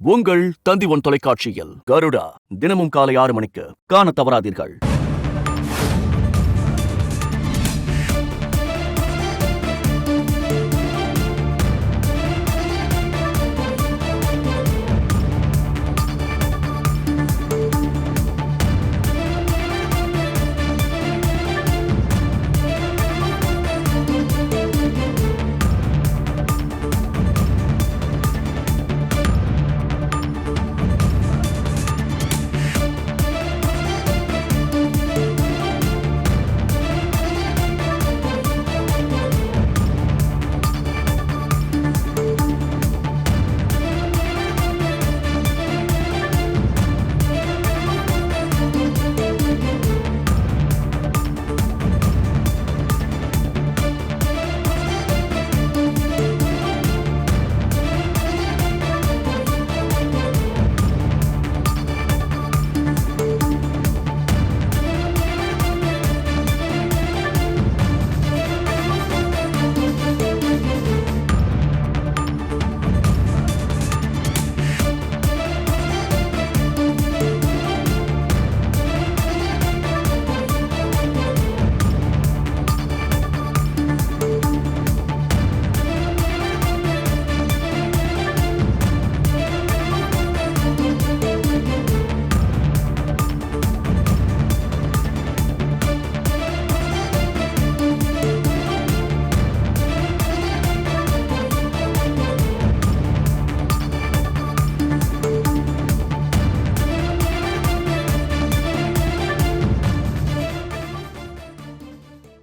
உங்கள் தந்தி ஒன் தொலைக்காட்சியில் கருடா தினமும் காலை 6 மணிக்கு காண தவறாதீர்கள்.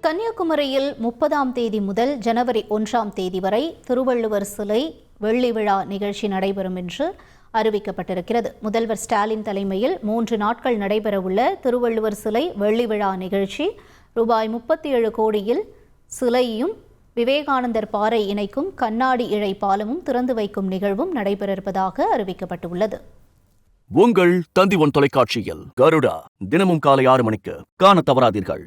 கன்னியாகுமரியில் 30ஆம் தேதி முதல் ஜனவரி 1ஆம் தேதி வரை திருவள்ளுவர் சிலை வெள்ளி விழா நிகழ்ச்சி நடைபெறும் என்று அறிவிக்கப்பட்டிருக்கிறது. முதல்வர் ஸ்டாலின் தலைமையில் 3 நாட்கள் நடைபெறவுள்ள திருவள்ளுவர் சிலை வெள்ளி விழா நிகழ்ச்சி ரூபாய் 37 கோடியில் சிலையும் விவேகானந்தர் பாறை இணைக்கும் கண்ணாடி இழை பாலமும் திறந்து வைக்கும் நிகழ்வும் நடைபெற இருப்பதாக அறிவிக்கப்பட்டுள்ளது. உங்கள் தந்தி ஒன் தொலைக்காட்சியில் கருடா தினமும் காலை 6 மணிக்கு காண தவறாதீர்கள்.